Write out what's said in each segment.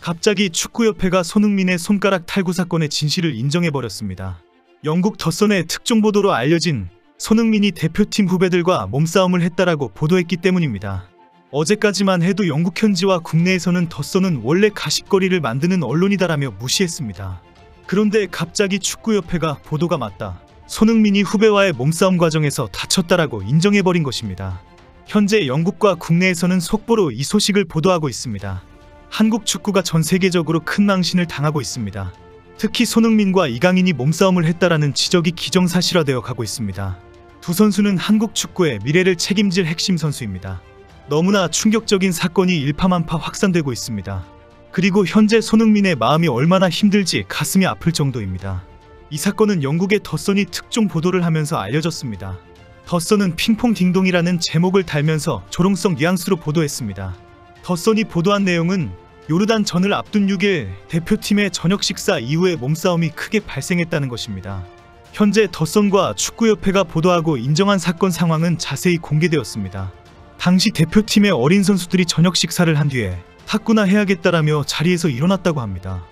갑자기 축구협회가 손흥민의 손가락 탈구 사건의 진실을 인정해버렸습니다. 영국 더선의 특종 보도로 알려진 손흥민이 대표팀 후배들과 몸싸움을 했다라고 보도했기 때문입니다. 어제까지만 해도 영국 현지와 국내에서는 더선은 원래 가십거리를 만드는 언론이다라며 무시했습니다. 그런데 갑자기 축구협회가 보도가 맞다, 손흥민이 후배와의 몸싸움 과정에서 다쳤다라고 인정해버린 것입니다. 현재 영국과 국내에서는 속보로 이 소식을 보도하고 있습니다. 한국 축구가 전 세계적으로 큰 망신을 당하고 있습니다. 특히 손흥민과 이강인이 몸싸움을 했다라는 지적이 기정사실화되어 가고 있습니다. 두 선수는 한국 축구의 미래를 책임질 핵심 선수입니다. 너무나 충격적인 사건이 일파만파 확산되고 있습니다. 그리고 현재 손흥민의 마음이 얼마나 힘들지 가슴이 아플 정도입니다. 이 사건은 영국의 더선이 특종 보도를 하면서 알려졌습니다. 더선은 핑퐁 딩동이라는 제목을 달면서 조롱성 뉘앙스로 보도했습니다. 더선이 보도한 내용은 요르단전을 앞둔 6일 대표팀의 저녁 식사 이후에 몸싸움이 크게 발생했다는 것입니다. 현재 더선과 축구협회가 보도하고 인정한 사건 상황은 자세히 공개되었습니다. 당시 대표팀의 어린 선수들이 저녁 식사를 한 뒤에 탁구나 해야겠다라며 자리에서 일어났다고 합니다.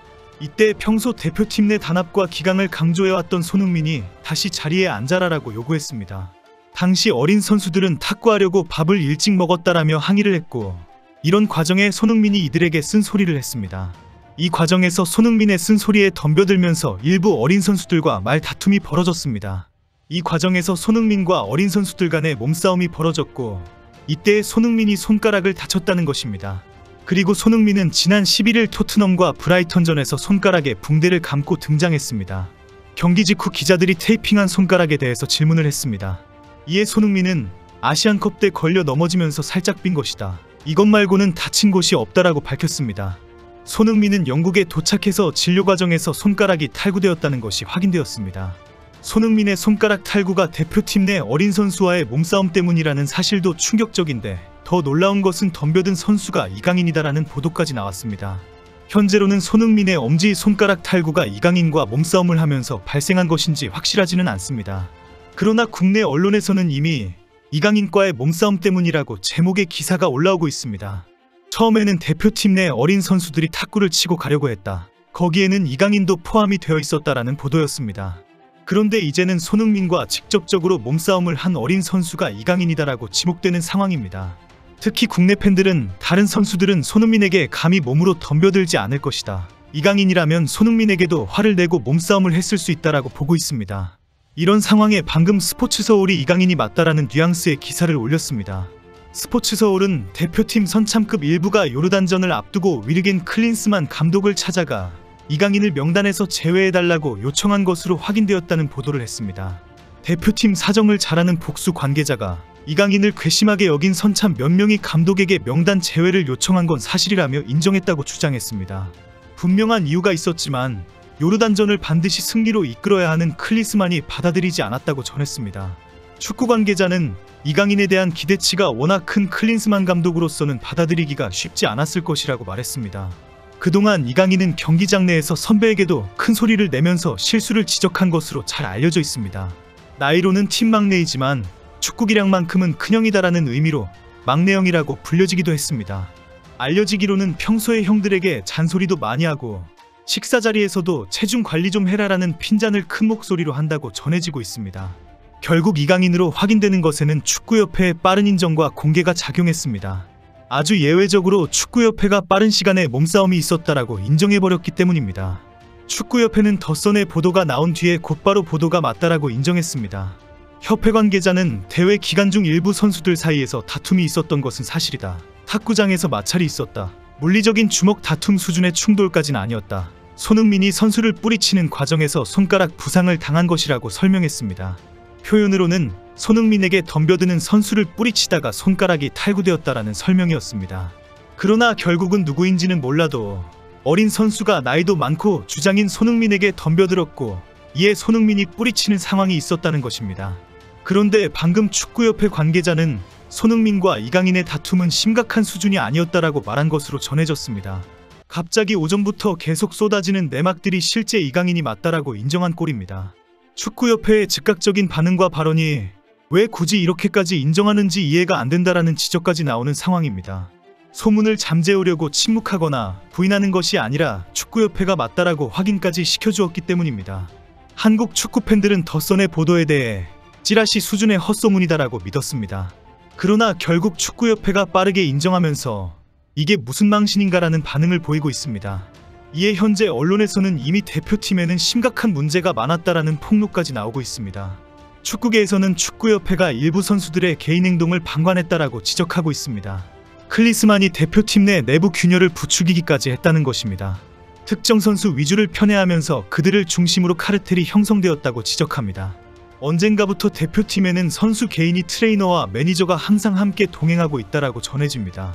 이때 평소 대표팀 내 단합과 기강을 강조해왔던 손흥민이 다시 자리에 앉아라라고 요구했습니다. 당시 어린 선수들은 탁구하려고 밥을 일찍 먹었다라며 항의를 했고, 이런 과정에 손흥민이 이들에게 쓴소리를 했습니다. 이 과정에서 손흥민의 쓴소리에 덤벼들면서 일부 어린 선수들과 말다툼이 벌어졌습니다. 이 과정에서 손흥민과 어린 선수들 간의 몸싸움이 벌어졌고, 이때 손흥민이 손가락을 다쳤다는 것입니다. 그리고 손흥민은 지난 11일 토트넘과 브라이턴전에서 손가락에 붕대를 감고 등장했습니다. 경기 직후 기자들이 테이핑한 손가락에 대해서 질문을 했습니다. 이에 손흥민은 아시안컵 때 걸려 넘어지면서 살짝 빈 것이다, 이것 말고는 다친 곳이 없다라고 밝혔습니다. 손흥민은 영국에 도착해서 진료 과정에서 손가락이 탈구되었다는 것이 확인되었습니다. 손흥민의 손가락 탈구가 대표팀 내 어린 선수와의 몸싸움 때문이라는 사실도 충격적인데, 더 놀라운 것은 덤벼든 선수가 이강인이다라는 보도까지 나왔습니다. 현재로는 손흥민의 엄지 손가락 탈구가 이강인과 몸싸움을 하면서 발생한 것인지 확실하지는 않습니다. 그러나 국내 언론에서는 이미 이강인과의 몸싸움 때문이라고 제목의 기사가 올라오고 있습니다. 처음에는 대표팀 내 어린 선수들이 탁구를 치고 가려고 했다, 거기에는 이강인도 포함이 되어 있었다라는 보도였습니다. 그런데 이제는 손흥민과 직접적으로 몸싸움을 한 어린 선수가 이강인이다라고 지목되는 상황입니다. 특히 국내 팬들은 다른 선수들은 손흥민에게 감히 몸으로 덤벼들지 않을 것이다, 이강인이라면 손흥민에게도 화를 내고 몸싸움을 했을 수 있다라고 보고 있습니다. 이런 상황에 방금 스포츠서울이 이강인이 맞다라는 뉘앙스의 기사를 올렸습니다. 스포츠서울은 대표팀 선참급 일부가 요르단전을 앞두고 위르겐 클린스만 감독을 찾아가 이강인을 명단에서 제외해달라고 요청한 것으로 확인되었다는 보도를 했습니다. 대표팀 사정을 잘 아는 복수 관계자가 이강인을 괘씸하게 여긴 선참 몇 명이 감독에게 명단 제외를 요청한 건 사실이라며 인정했다고 주장했습니다. 분명한 이유가 있었지만 요르단전을 반드시 승리로 이끌어야 하는 클린스만이 받아들이지 않았다고 전했습니다. 축구 관계자는 이강인에 대한 기대치가 워낙 큰 클린스만 감독으로서는 받아들이기가 쉽지 않았을 것이라고 말했습니다. 그동안 이강인은 경기장 내에서 선배에게도 큰 소리를 내면서 실수를 지적한 것으로 잘 알려져 있습니다. 나이로는 팀 막내이지만 축구 기량만큼은 큰형이다라는 의미로 막내형이라고 불려지기도 했습니다. 알려지기로는 평소에 형들에게 잔소리도 많이 하고 식사 자리에서도 체중 관리 좀 해라라는 핀잔을 큰 목소리로 한다고 전해지고 있습니다. 결국 이강인으로 확인되는 것에는 축구협회의 빠른 인정과 공개가 작용했습니다. 아주 예외적으로 축구협회가 빠른 시간에 몸싸움이 있었다라고 인정해버렸기 때문입니다. 축구협회는 더선의 보도가 나온 뒤에 곧바로 보도가 맞다라고 인정했습니다. 협회 관계자는 대회 기간 중 일부 선수들 사이에서 다툼이 있었던 것은 사실이다, 탁구장에서 마찰이 있었다, 물리적인 주먹 다툼 수준의 충돌까지는 아니었다, 손흥민이 선수를 뿌리치는 과정에서 손가락 부상을 당한 것이라고 설명했습니다. 표현으로는 손흥민에게 덤벼드는 선수를 뿌리치다가 손가락이 탈구되었다라는 설명이었습니다. 그러나 결국은 누구인지는 몰라도 어린 선수가 나이도 많고 주장인 손흥민에게 덤벼들었고, 이에 손흥민이 뿌리치는 상황이 있었다는 것입니다. 그런데 방금 축구협회 관계자는 손흥민과 이강인의 다툼은 심각한 수준이 아니었다라고 말한 것으로 전해졌습니다. 갑자기 오전부터 계속 쏟아지는 내막들이 실제 이강인이 맞다라고 인정한 꼴입니다. 축구협회의 즉각적인 반응과 발언이 왜 굳이 이렇게까지 인정하는지 이해가 안 된다라는 지적까지 나오는 상황입니다. 소문을 잠재우려고 침묵하거나 부인하는 것이 아니라 축구협회가 맞다라고 확인까지 시켜주었기 때문입니다. 한국 축구 팬들은 더선의 보도에 대해 찌라시 수준의 헛소문이다라고 믿었습니다. 그러나 결국 축구협회가 빠르게 인정하면서 이게 무슨 망신인가라는 반응을 보이고 있습니다. 이에 현재 언론에서는 이미 대표팀에는 심각한 문제가 많았다라는 폭로까지 나오고 있습니다. 축구계에서는 축구협회가 일부 선수들의 개인 행동을 방관했다라고 지적하고 있습니다. 클리스만이 대표팀 내 내부 균열을 부추기기까지 했다는 것입니다. 특정 선수 위주를 편애하면서 그들을 중심으로 카르텔이 형성되었다고 지적합니다. 언젠가부터 대표팀에는 선수 개인이 트레이너와 매니저가 항상 함께 동행하고 있다라고 전해집니다.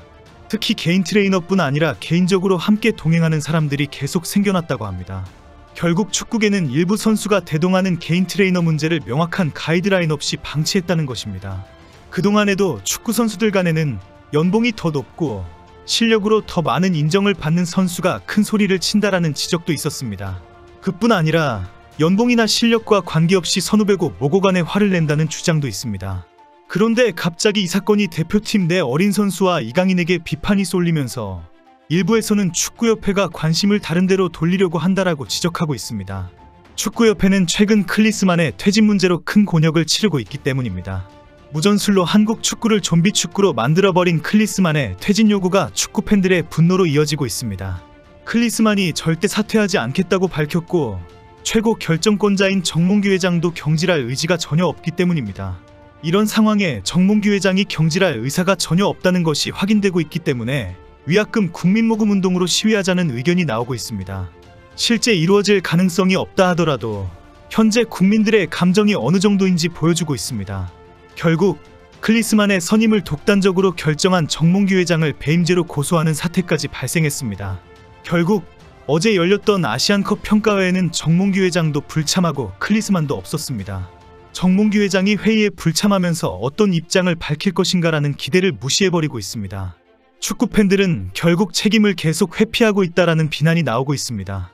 특히 개인 트레이너뿐 아니라 개인적으로 함께 동행하는 사람들이 계속 생겨났다고 합니다. 결국 축구계는 일부 선수가 대동하는 개인 트레이너 문제를 명확한 가이드라인 없이 방치했다는 것입니다. 그동안에도 축구 선수들 간에는 연봉이 더 높고 실력으로 더 많은 인정을 받는 선수가 큰 소리를 친다라는 지적도 있었습니다. 그뿐 아니라 연봉이나 실력과 관계없이 선후배고 모고 간에 화를 낸다는 주장도 있습니다. 그런데 갑자기 이 사건이 대표팀 내 어린 선수와 이강인에게 비판이 쏠리면서 일부에서는 축구협회가 관심을 다른 데로 돌리려고 한다라고 지적하고 있습니다. 축구협회는 최근 클리스만의 퇴진 문제로 큰 곤욕을 치르고 있기 때문입니다. 무전술로 한국 축구를 좀비 축구로 만들어버린 클리스만의 퇴진 요구가 축구 팬들의 분노로 이어지고 있습니다. 클리스만이 절대 사퇴하지 않겠다고 밝혔고 최고 결정권자인 정몽규 회장도 경질할 의지가 전혀 없기 때문입니다. 이런 상황에 정몽규 회장이 경질할 의사가 전혀 없다는 것이 확인되고 있기 때문에 위약금 국민모금 운동으로 시위하자는 의견이 나오고 있습니다. 실제 이루어질 가능성이 없다 하더라도 현재 국민들의 감정이 어느 정도인지 보여주고 있습니다. 결국 클리스만의 선임을 독단적으로 결정한 정몽규 회장을 배임죄로 고소하는 사태까지 발생했습니다. 결국 어제 열렸던 아시안컵 평가회에는 정몽규 회장도 불참하고 클리스만도 없었습니다. 정몽규 회장이 회의에 불참하면서 어떤 입장을 밝힐 것인가라는 기대를 무시해버리고 있습니다. 축구 팬들은 결국 책임을 계속 회피하고 있다라는 비난이 나오고 있습니다.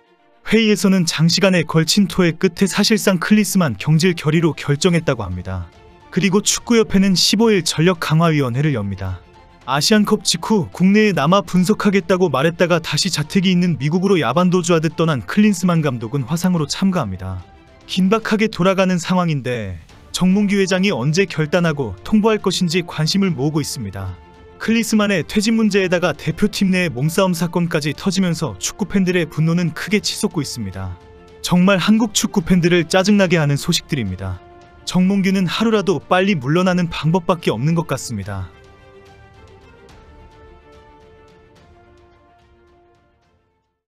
회의에서는 장시간에 걸친 토의 끝에 사실상 클리스만 경질 결의로 결정했다고 합니다. 그리고 축구협회는 15일 전력강화위원회를 엽니다. 아시안컵 직후 국내에 남아 분석하겠다고 말했다가 다시 자택이 있는 미국으로 야반도주하듯 떠난 클린스만 감독은 화상으로 참가합니다. 긴박하게 돌아가는 상황인데 정몽규 회장이 언제 결단하고 통보할 것인지 관심을 모으고 있습니다. 클리스만의 퇴진 문제에다가 대표팀 내의 몸싸움 사건까지 터지면서 축구팬들의 분노는 크게 치솟고 있습니다. 정말 한국 축구팬들을 짜증나게 하는 소식들입니다. 정몽규는 하루라도 빨리 물러나는 방법밖에 없는 것 같습니다.